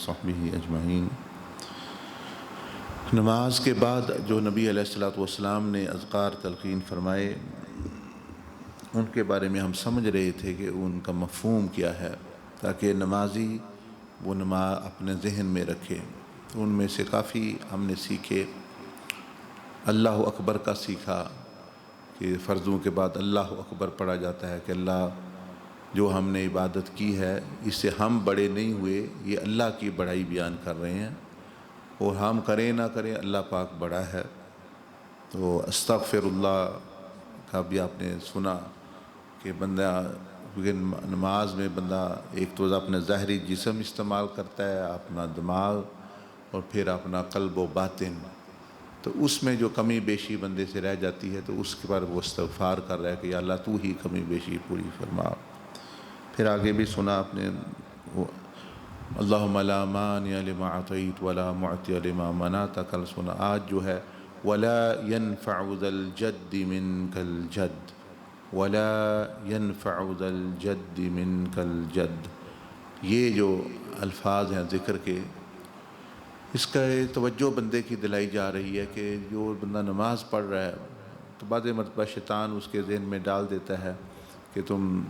صحبہ اجمعین۔ نماز کے بعد جو نبی علیہ الصلوۃ والسلام نے اذکار تلقین فرمائے ان کے بارے میں ہم سمجھ رہے تھے کہ ان کا مفہوم کیا ہے، تاکہ نمازی وہ نماز اپنے ذہن میں رکھے۔ ان میں سے کافی ہم نے سیکھے۔ اللہ اکبر کا سیکھا کہ فرضوں کے بعد اللہ اکبر پڑھا جاتا ہے کہ اللہ جو ہم نے عبادت کی ہے اس سے ہم بڑے نہیں ہوئے، یہ اللہ کی بڑائی بیان کر رہے ہیں، اور ہم کریں نہ کریں اللہ پاک بڑا ہے۔ تو استغفر اللہ کا بھی آپ نے سنا کہ بندہ نماز میں بندہ ایک تو اپنا ظاہری جسم استعمال کرتا ہے، اپنا دماغ، اور پھر اپنا قلب و باطن۔ تو اس میں جو کمی بیشی بندے سے رہ جاتی ہے تو اس کے بعد وہ استغفار کر رہا ہے کہ یا اللہ تو ہی کمی بیشی پوری فرما۔ پھر آگے بھی سنا آپ نے اللہم لا مانع لما اعطیت ولا معطی لما منعت، کل سنا۔ آج جو ہے ولا ينفع ذا الجد منک الجد، ولا ينفع ذا الجد منک الجد۔ یہ جو الفاظ ہیں ذکر کے، اس کا توجہ بندے کی دلائی جا رہی ہے کہ جو بندہ نماز پڑھ رہا ہے تو بعض مرتبہ شیطان اس کے ذہن میں ڈال دیتا ہے کہ تم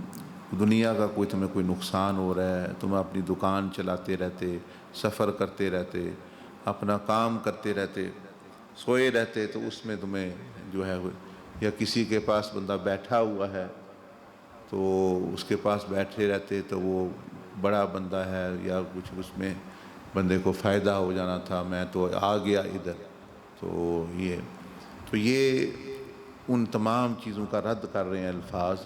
دنیا کا تمہیں کوئی نقصان ہو رہا ہے، تم اپنی دکان چلاتے رہتے، سفر کرتے رہتے، اپنا کام کرتے رہتے، سوئے رہتے، تو اس میں تمہیں جو ہے، یا کسی کے پاس بندہ بیٹھا ہوا ہے تو اس کے پاس بیٹھے رہتے تو وہ بڑا بندہ ہے یا کچھ اس میں بندے کو فائدہ ہو جانا تھا، میں تو آ گیا ادھر۔ تو یہ ان تمام چیزوں کا رد کر رہے ہیں الفاظ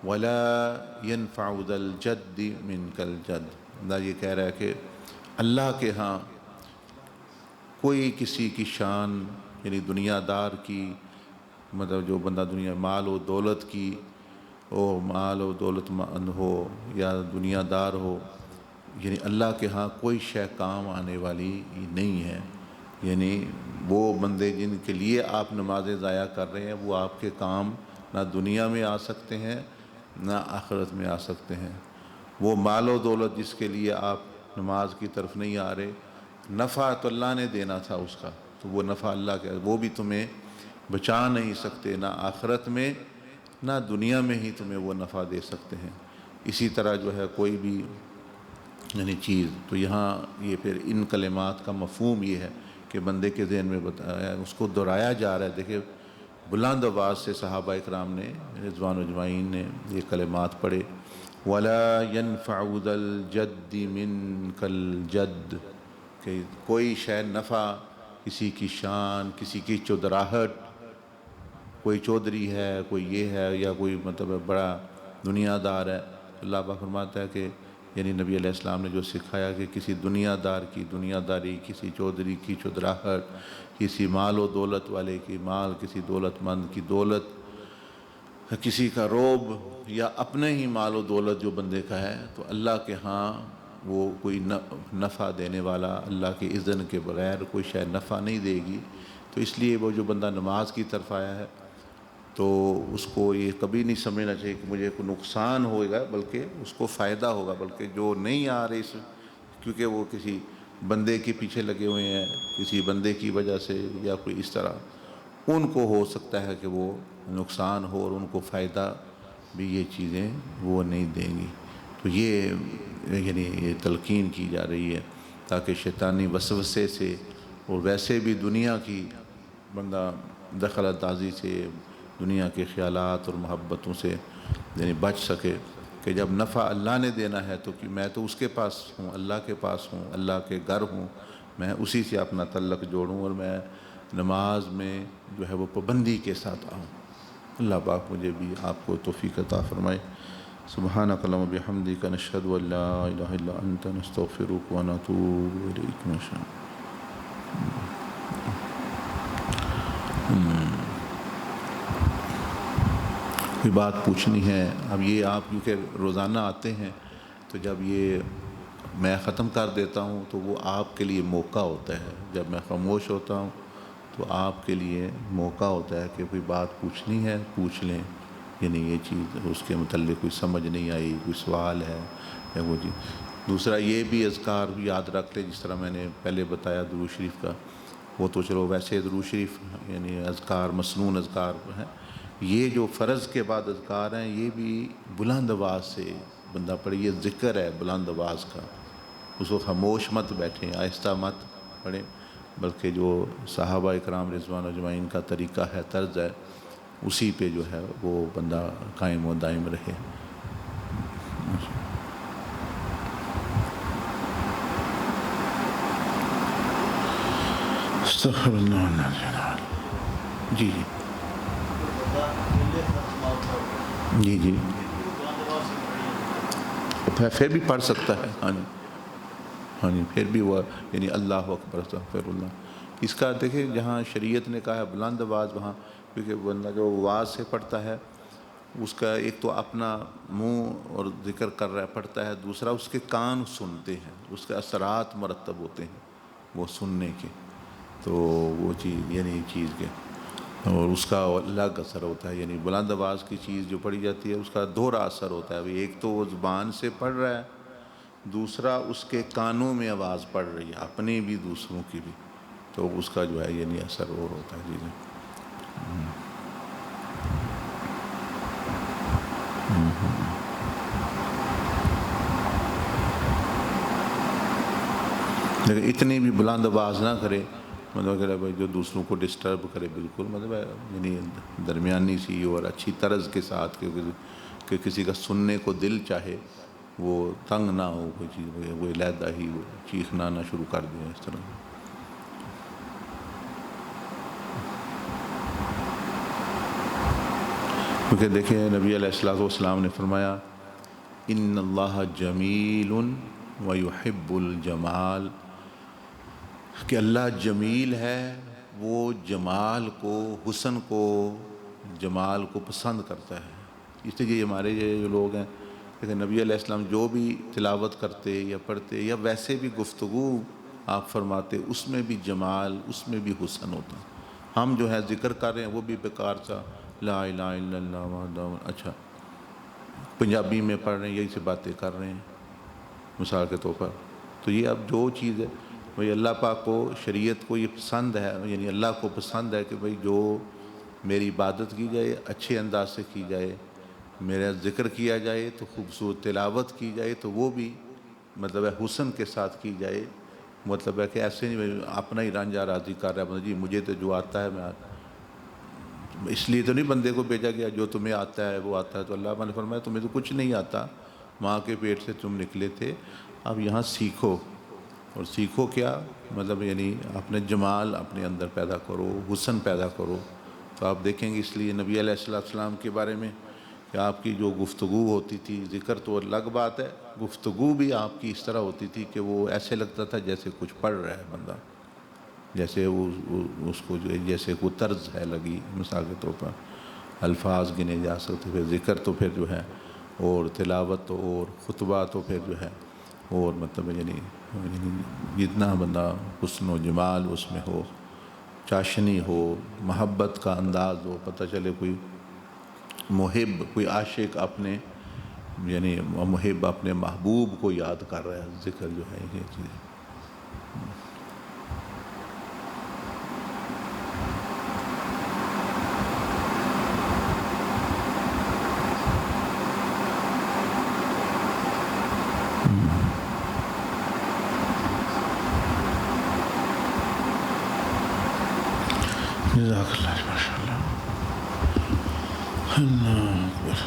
وَلَا يَنْفَعُ ذَا الْجَدِّ مِنْكَ الْجَدِّ۔ اللہ یہ کہہ رہا ہے کہ اللہ کے ہاں کوئی کسی کی شان، یعنی دنیا دار کی، مطلب جو بندہ دنیا مال و دولت کی، مال و دولت مند ہو یا دنیا دار ہو، یعنی اللہ کے ہاں کوئی شے کام آنے والی نہیں ہے۔ یعنی وہ بندے جن کے لیے آپ نمازیں ضائع کر رہے ہیں وہ آپ کے کام نہ دنیا میں آ سکتے ہیں نہ آخرت میں آ سکتے ہیں۔ وہ مال و دولت جس کے لیے آپ نماز کی طرف نہیں آ رہے، نفع تو اللہ نے دینا تھا اس کا، تو وہ نفع اللہ کا، وہ بھی تمہیں بچا نہیں سکتے، نہ آخرت میں نہ دنیا میں ہی تمہیں وہ نفع دے سکتے ہیں۔ اسی طرح جو ہے کوئی بھی یعنی چیز، تو یہاں یہ پھر ان کلمات کا مفہوم یہ ہے کہ بندے کے ذہن میں بتایا، اس کو دہرایا جا رہا ہے۔ دیکھیں بلند آواز سے صحابہ اکرام نے، رضوان اجمعین نے یہ کلمات پڑھے وَلَا يَنْفَعُ ذَا الْجَدِّ مِنْكَ الْجَدِّ، کہ کوئی شے نفع، کسی کی شان، کسی کی چودراہٹ، کوئی چودھری ہے، کوئی یہ ہے، یا کوئی مطلب بڑا دنیا دار ہے، اللہ پاک فرماتا ہے کہ یعنی نبی علیہ السلام نے جو سکھایا کہ کسی دنیا دار کی دنیا داری، کسی چودھری کی چودراہٹ، کسی مال و دولت والے کی مال، کسی دولت مند کی دولت، کسی کا روب، یا اپنے ہی مال و دولت جو بندے کا ہے، تو اللہ کے ہاں وہ کوئی نفع دینے والا، اللہ کے اذن کے بغیر کوئی شے نفع نہیں دے گی۔ تو اس لیے وہ جو بندہ نماز کی طرف آیا ہے تو اس کو یہ کبھی نہیں سمجھنا چاہیے کہ مجھے کوئی نقصان ہوگا، بلکہ اس کو فائدہ ہوگا۔ بلکہ جو نہیں آ رہے کیونکہ وہ کسی بندے کے پیچھے لگے ہوئے ہیں، کسی بندے کی وجہ سے یا کوئی اس طرح، ان کو ہو سکتا ہے کہ وہ نقصان ہو اور ان کو فائدہ بھی یہ چیزیں وہ نہیں دیں گی۔ تو یہ یعنی یہ تلقین کی جا رہی ہے تاکہ شیطانی وسوسے سے اور ویسے بھی دنیا کی بندہ دخل اندازی سے، دنیا کے خیالات اور محبتوں سے یعنی بچ سکے، کہ جب نفع اللہ نے دینا ہے تو کہ میں تو اس کے پاس ہوں، اللہ کے پاس ہوں، اللہ کے گھر ہوں، میں اسی سے اپنا تعلق جوڑوں اور میں نماز میں جو ہے وہ پابندی کے ساتھ آؤں۔ اللہ پاک مجھے بھی آپ کو توفیق عطا فرمائے۔ سبحانک اللہم و بحمدک، نشہد ان لا الہ الا انت، نستغفرک و نتوب الیک۔ کوئی بات پوچھنی ہے؟ اب یہ آپ کیونکہ روزانہ آتے ہیں تو جب یہ میں ختم کر دیتا ہوں تو وہ آپ کے لیے موقع ہوتا ہے، جب میں خاموش ہوتا ہوں تو آپ کے لیے موقع ہوتا ہے کہ کوئی بات پوچھنی ہے پوچھ لیں، یعنی یہ چیز اس کے متعلق کوئی سمجھ نہیں آئی، کوئی سوال ہے یا وہ چیز، دوسرا یہ بھی اذکار یاد رکھ لے، جس طرح میں نے پہلے بتایا درود شریف کا، وہ تو چلو ویسے درود شریف یعنی اذکار مسنون اذکار ہیں، یہ جو فرض کے بعد اذکار ہیں یہ بھی بلند آواز سے بندہ پڑھے، یہ ذکر ہے بلند آواز کا، اس کو خاموش مت بیٹھیں، آہستہ مت پڑھیں، بلکہ جو صحابہ اکرام رضوان اجمعین کا طریقہ ہے، طرز ہے، اسی پہ جو ہے وہ بندہ قائم و دائم رہے۔ استغفر اللہ۔ جی جی جی پھر بھی پڑھ سکتا ہے، ہاں جی ہاں جی، پھر بھی وہ یعنی اللہ اکبر استغفر اللہ، اس کا دیکھیں جہاں شریعت نے کہا ہے بلند آواز، وہاں کیونکہ بندہ جو آواز سے پڑھتا ہے اس کا ایک تو اپنا منہ اور ذکر کر رہا ہے پڑھتا ہے، دوسرا اس کے کان سنتے ہیں، اس کے اثرات مرتب ہوتے ہیں وہ سننے کے، تو وہ چیز یعنی چیز کے، اور اس کا الگ اثر ہوتا ہے، یعنی بلند آواز کی چیز جو پڑھی جاتی ہے اس کا دوہرا اثر ہوتا ہے، ایک تو وہ زبان سے پڑھ رہا ہے، دوسرا اس کے کانوں میں آواز پڑ رہی ہے، اپنی بھی دوسروں کی بھی، تو اس کا جو ہے یعنی اثر اور ہوتا ہے۔ جی جی لیکن اتنی بھی بلند آواز نہ کرے، مطلب کہ بھائی جو دوسروں کو ڈسٹرب کرے، بالکل مطلب یعنی درمیانی سی اور اچھی طرز کے ساتھ کہ کسی کا سننے کو دل چاہے، وہ تنگ نہ ہو کوئی چیز، وہ علیحدہ ہی وہ چیخنا نہ شروع کر دیں اس طرح۔ کیونکہ دیکھیں نبی علیہ السلام نے فرمایا ان اللہ جمیل ویحب الجمال، کہ اللہ جمیل ہے، وہ جمال کو، حسن کو، جمال کو پسند کرتا ہے، اس لیے ہمارے یہ جو لوگ ہیں، لیکن نبی علیہ السلام جو بھی تلاوت کرتے یا پڑھتے یا ویسے بھی گفتگو آپ فرماتے، اس میں بھی جمال، اس میں بھی حسن ہوتا۔ ہم جو ہے ذکر کر رہے ہیں وہ بھی بیکار سا لا الہ الا اللہ وحدہ، اچھا پنجابی میں پڑھ رہے ہیں، یہی سے باتیں کر رہے ہیں مثال کے طور پر، تو یہ اب جو چیز ہے بھئی اللہ پاک کو، شریعت کو یہ پسند ہے، یعنی اللہ کو پسند ہے کہ بھئی جو میری عبادت کی جائے اچھے انداز سے کی جائے، میرا ذکر کیا جائے تو خوبصورت تلاوت کی جائے تو وہ بھی مطلب ہے حسن کے ساتھ کی جائے، مطلب ہے کہ ایسے نہیں اپنا ہی رانجھا راضی کر رہا ہے، جی مجھے تو جو آتا ہے میں اس لیے تو نہیں بندے کو بھیجا گیا جو تمہیں آتا ہے وہ آتا ہے، تو اللہ نے فرمایا تمہیں تو کچھ نہیں آتا، ماں کے پیٹ سے تم نکلے تھے، اب یہاں سیکھو، اور سیکھو کیا مطلب یعنی اپنے جمال اپنے اندر پیدا کرو، حسن پیدا کرو، تو آپ دیکھیں گے اس لیے نبی علیہ السلام کے بارے میں کہ آپ کی جو گفتگو ہوتی تھی، ذکر تو الگ بات ہے، گفتگو بھی آپ کی اس طرح ہوتی تھی کہ وہ ایسے لگتا تھا جیسے کچھ پڑھ رہا ہے بندہ، جیسے اس کو جو جیسے کوئی طرز ہے لگی، مثال کے طور پر الفاظ گنے جا سکتے، پھر ذکر تو پھر جو ہے، اور تلاوت تو، اور خطبہ تو پھر جو ہے، اور مطلب یعنی جتنا بندہ حسن و جمال اس میں ہو، چاشنی ہو، محبت کا انداز ہو، پتہ چلے کوئی محب، کوئی عاشق اپنے یعنی محب اپنے محبوب کو یاد کر رہا ہے، ذکر جو ہے یہ چیز۔ جزاک اللہ، ماشاء اللہ، اللہ اکبر۔